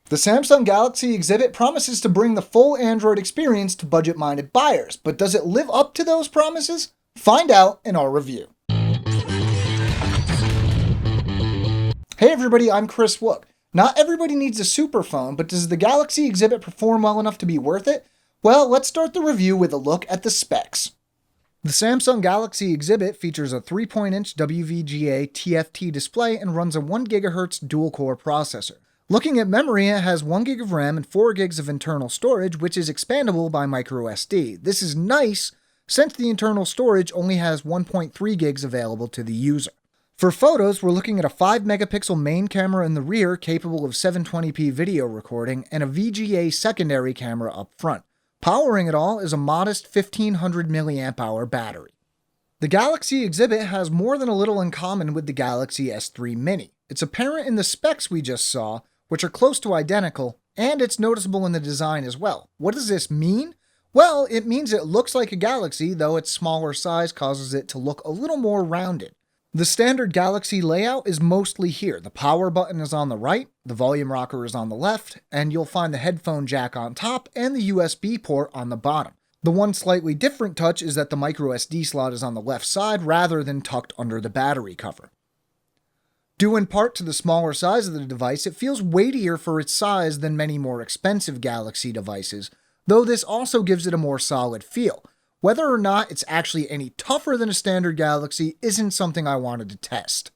The Samsung Galaxy exhibit promises to bring the full Android experience to budget-minded buyers, but does it live up to those promises? Find out in our review. Hey everybody, I'm Chris Wook. Not everybody needs a super phone, but does the Galaxy exhibit perform well enough to be worth it? Well, let's start the review with a look at the specs. The Samsung Galaxy exhibit features a 3.inch WVGA TFT display and runs a 1GHz dual-core processor. Looking at memory, it has 1GB of RAM and 4GB of internal storage, which is expandable by microSD. This is nice, since the internal storage only has 1.3GB available to the user. For photos, we're looking at a 5-megapixel main camera in the rear capable of 720p video recording and a VGA secondary camera up front. Powering it all is a modest 1500 mAh battery. The Galaxy exhibit has more than a little in common with the Galaxy S3 Mini. It's apparent in the specs we just saw, which are close to identical, and it's noticeable in the design as well. What does this mean? Well, it means it looks like a Galaxy, though its smaller size causes it to look a little more rounded. The standard Galaxy layout is mostly here. The power button is on the right, the volume rocker is on the left, and you'll find the headphone jack on top and the USB port on the bottom. The one slightly different touch is that the microSD slot is on the left side rather than tucked under the battery cover. Due in part to the smaller size of the device, it feels weightier for its size than many more expensive Galaxy devices, though this also gives it a more solid feel. Whether or not it's actually any tougher than a standard Galaxy isn't something I wanted to test.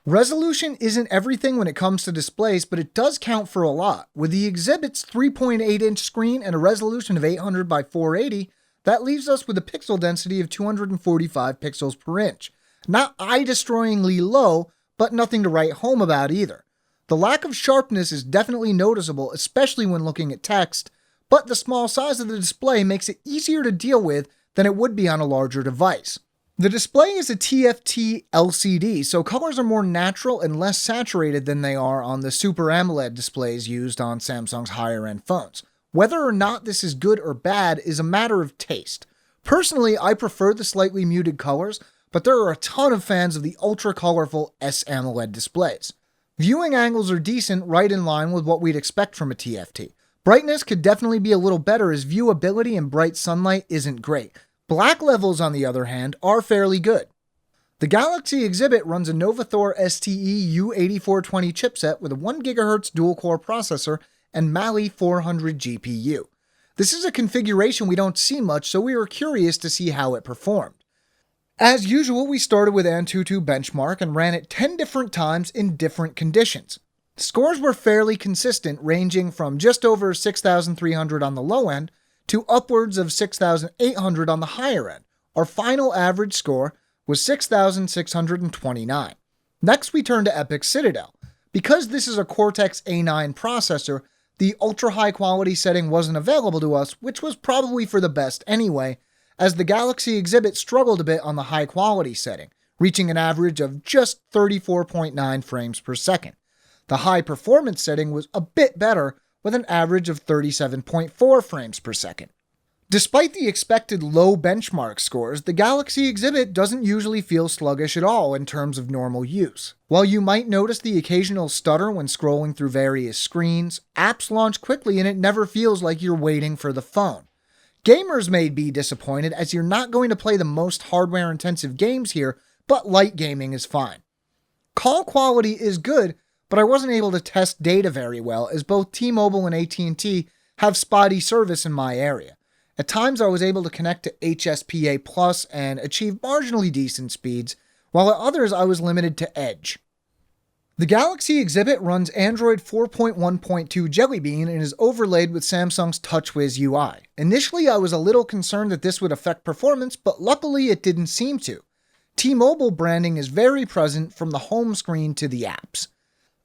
Resolution isn't everything when it comes to displays, but it does count for a lot. With the exhibit's 3.8-inch screen and a resolution of 800 by 480, that leaves us with a pixel density of 245 pixels per inch. Not eye-destroyingly low, but nothing to write home about either. The lack of sharpness is definitely noticeable, especially when looking at text, but the small size of the display makes it easier to deal with than it would be on a larger device. The display is a TFT LCD, so colors are more natural and less saturated than they are on the Super AMOLED displays used on Samsung's higher-end phones. Whether or not this is good or bad is a matter of taste. Personally, I prefer the slightly muted colors, but there are a ton of fans of the ultra-colorful S-AMOLED displays. Viewing angles are decent, right in line with what we'd expect from a TFT. Brightness could definitely be a little better as viewability in bright sunlight isn't great. Black levels, on the other hand, are fairly good. The Galaxy exhibit runs a Novathor STE U8420 chipset with a 1GHz dual-core processor and Mali 400 GPU. This is a configuration we don't see much, so we were curious to see how it performed. As usual, we started with Antutu Benchmark and ran it 10 different times in different conditions. Scores were fairly consistent, ranging from just over 6,300 on the low end to upwards of 6,800 on the higher end. Our final average score was 6,629. Next, we turned to Epic Citadel. Because this is a Cortex A9 processor, the ultra-high quality setting wasn't available to us, which was probably for the best anyway, as the Galaxy exhibit struggled a bit on the high quality setting, reaching an average of just 34.9 frames per second. The high performance setting was a bit better, with an average of 37.4 frames per second. Despite the expected low benchmark scores, the Galaxy exhibit doesn't usually feel sluggish at all in terms of normal use. While you might notice the occasional stutter when scrolling through various screens, apps launch quickly and it never feels like you're waiting for the phone. Gamers may be disappointed as you're not going to play the most hardware-intensive games here, but light gaming is fine. Call quality is good, but I wasn't able to test data very well as both T-Mobile and AT&T have spotty service in my area. At times I was able to connect to HSPA Plus and achieve marginally decent speeds, while at others I was limited to Edge. The Galaxy exhibit runs Android 4.1.2 Jelly Bean and is overlaid with Samsung's TouchWiz UI. Initially, I was a little concerned that this would affect performance, but luckily it didn't seem to. T-Mobile branding is very present from the home screen to the apps.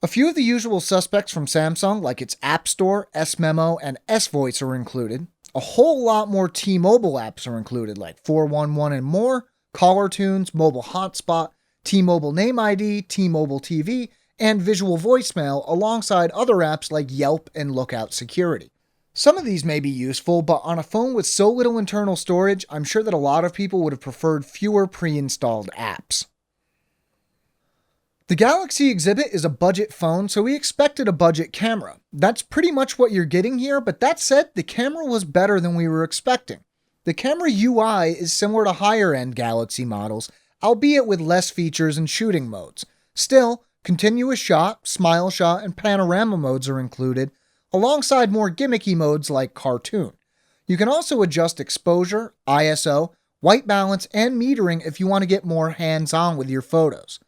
A few of the usual suspects from Samsung, like its App Store, S-Memo, and S-Voice are included. A whole lot more T-Mobile apps are included, like 411 and More, Caller Tunes, Mobile Hotspot, T-Mobile Name ID, T-Mobile TV, and Visual Voicemail alongside other apps like Yelp and Lookout Security. Some of these may be useful, but on a phone with so little internal storage, I'm sure that a lot of people would have preferred fewer pre-installed apps. The Galaxy exhibit is a budget phone, so we expected a budget camera. That's pretty much what you're getting here, but that said, the camera was better than we were expecting. The camera UI is similar to higher-end Galaxy models, albeit with less features and shooting modes. Still, continuous shot, smile shot, and panorama modes are included, alongside more gimmicky modes like cartoon. You can also adjust exposure, ISO, white balance, and metering if you want to get more hands-on with your photos.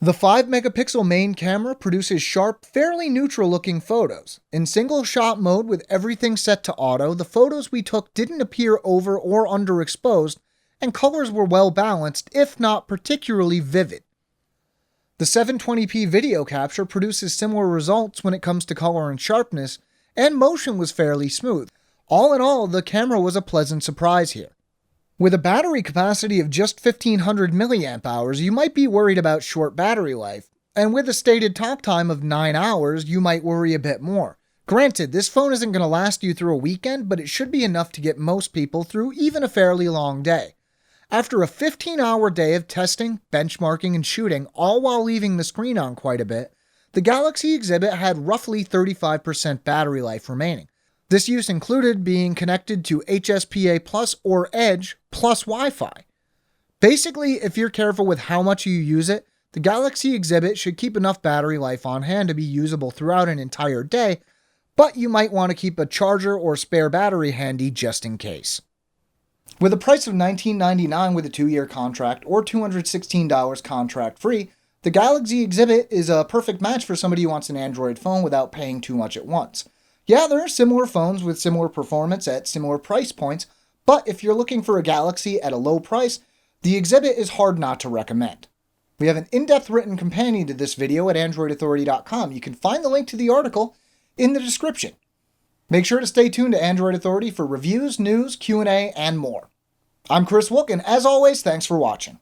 The 5-megapixel main camera produces sharp, fairly neutral-looking photos. In single-shot mode with everything set to auto, the photos we took didn't appear over or underexposed, and colors were well-balanced, if not particularly vivid. The 720p video capture produces similar results when it comes to color and sharpness, and motion was fairly smooth. All in all, the camera was a pleasant surprise here. With a battery capacity of just 1500 mAh, you might be worried about short battery life, and with a stated talk time of 9 hours, you might worry a bit more. Granted, this phone isn't going to last you through a weekend, but it should be enough to get most people through even a fairly long day. After a 15-hour day of testing, benchmarking, and shooting, all while leaving the screen on quite a bit, the Galaxy exhibit had roughly 35% battery life remaining. This use included being connected to HSPA Plus or Edge plus Wi-Fi. Basically, if you're careful with how much you use it, the Galaxy exhibit should keep enough battery life on hand to be usable throughout an entire day, but you might want to keep a charger or spare battery handy just in case. With a price of $19.99 with a 2-year contract or $216 contract-free, the Galaxy exhibit is a perfect match for somebody who wants an Android phone without paying too much at once. Yeah, there are similar phones with similar performance at similar price points, but if you're looking for a Galaxy at a low price, the exhibit is hard not to recommend. We have an in-depth written companion to this video at AndroidAuthority.com. You can find the link to the article in the description. Make sure to stay tuned to Android Authority for reviews, news, Q&A, and more. I'm Chris Wook, and as always, thanks for watching.